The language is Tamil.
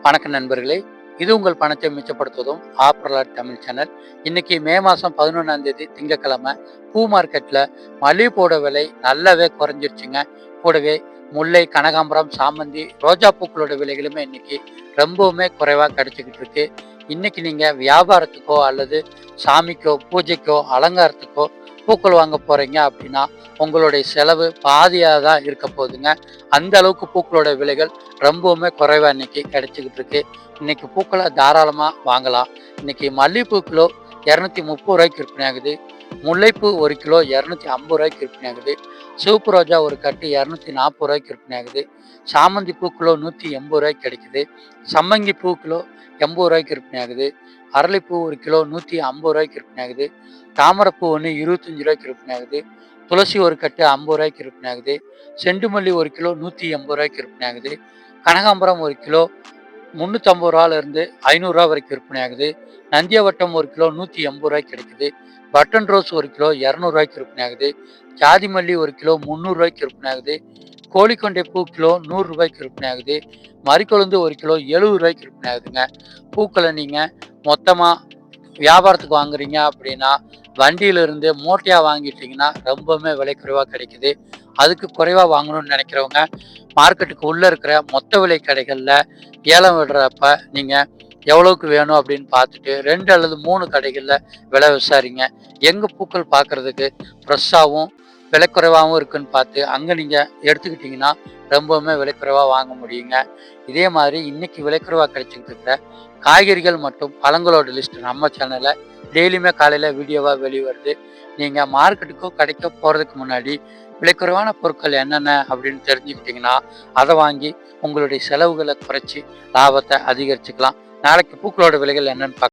வணக்கம் நண்பர்களே, இது உங்கள் பணத்தை மிச்சப்படுத்துவதும் ஆப்ரலாட் தமிழ் சேனல். இன்னைக்கு மே மாதம் 11ஆம் தேதி திங்கட்கிழமை. பூ மார்க்கெட்டில் மல்லிகைப்பூவோட விலை நல்லாவே குறைஞ்சிருச்சுங்க. கூடவே முல்லை, கனகாம்பரம், சாமந்தி, ரோஜா பூக்களோட விலைகளுமே இன்னைக்கு ரொம்பவுமே குறைவாக கிடைச்சிக்கிட்டு இருக்கு. இன்னைக்கு நீங்கள் வியாபாரத்துக்கோ அல்லது சாமிக்கோ, பூஜைக்கோ, அலங்காரத்துக்கோ பூக்கள் வாங்க போறீங்க அப்படின்னா உங்களுடைய செலவு பாதியாக தான் இருக்க போகுதுங்க. அந்த அளவுக்கு பூக்களோட விலைகள் ரொம்பவுமே குறைவா இன்னைக்கு கிடைச்சிக்கிட்டு இருக்கு. இன்னைக்கு பூக்களை தாராளமாக வாங்கலாம். இன்னைக்கு மல்லிகைப்பூ கிலோ 230 விற்பனை ஆகுது. முல்லைப்பூ 1 கிலோ 250 விற்பனை ஆகுது. சிவப்பு ரோஜா ஒரு கட்டு 240 விற்பனை ஆகுது. சாமந்தி பூ கிலோ 180 கிடைக்குது. சம்மங்கி பூ கிலோ 80 விற்பனை ஆகுது. அரளிப்பூ 1 கிலோ 150 விற்பனை ஆகுது. தாமரைப்பூ ஒன்று 25 விற்பனை ஆகுது. துளசி ஒரு கட்டு 50 விற்பனை ஆகுது. செண்டுமல்லி 1 கிலோ 180 விற்பனை ஆகுது. கனகாம்பரம் 1 கிலோ 350 500 வரைக்கும் விற்பனை ஆகுது. நந்தியாவட்டம் 1 கிலோ 180 கிடைக்குது. பட்டன் ரோஸ் 1 கிலோ 200 விற்பனை ஆகுது. ஜாதி மல்லி 1 கிலோ 300 விற்பனை ஆகுது. கோழிக்கொண்டை பூ கிலோ 100 விற்பனை ஆகுது. மறிக்கொழுந்து 1 கிலோ 70 விற்பனை ஆகுதுங்க. பூக்களை நீங்கள் மொத்தமாக வியாபாரத்துக்கு வாங்குறீங்க அப்படின்னா வண்டியிலிருந்து மூட்டையாக வாங்கிட்டீங்கன்னா ரொம்பவுமே விலை குறைவாக கிடைக்குது. அதுக்கு குறைவாக வாங்கணும்னு நினைக்கிறவங்க மார்க்கெட்டுக்கு உள்ளே இருக்கிற மொத்த விலை கடைகளில் ஏலம் விடுறப்ப நீங்கள் எவ்வளோக்கு வேணும் அப்படின்னு பார்த்துட்டு 2 அல்லது 3 கடைகளில் விலை விசாரிங்க. எங்கே பூக்கள் பார்க்குறதுக்கு ஃப்ரெஷ்ஷாகவும் விலை குறைவாகவும் இருக்குன்னு பார்த்து அங்கே நீங்கள் எடுத்துக்கிட்டிங்கன்னா ரொம்பவுமே விலை குறைவாக வாங்க முடியுங்க. இதே மாதிரி இன்னைக்கு விலை குறைவாக கிடைச்சிக்கிட்டு இருக்கிற காய்கறிகள் மற்றும் பழங்களோட லிஸ்ட் நம்ம சேனலில் டெய்லியுமே காலையில் வீடியோவாக வெளிவருது. நீங்கள் மார்க்கெட்டுக்கோ கடைக்கோ போகிறதுக்கு முன்னாடி விலைக்குறைவான பொருட்கள் என்னென்ன அப்படின்னு தெரிஞ்சுக்கிட்டிங்கன்னா அதை வாங்கி உங்களுடைய செலவுகளை குறைச்சி லாபத்தை அதிகரிச்சுக்கலாம். நாளைக்கு பூக்களோட விலைகள் என்னன்னு பார்க்கலாம்.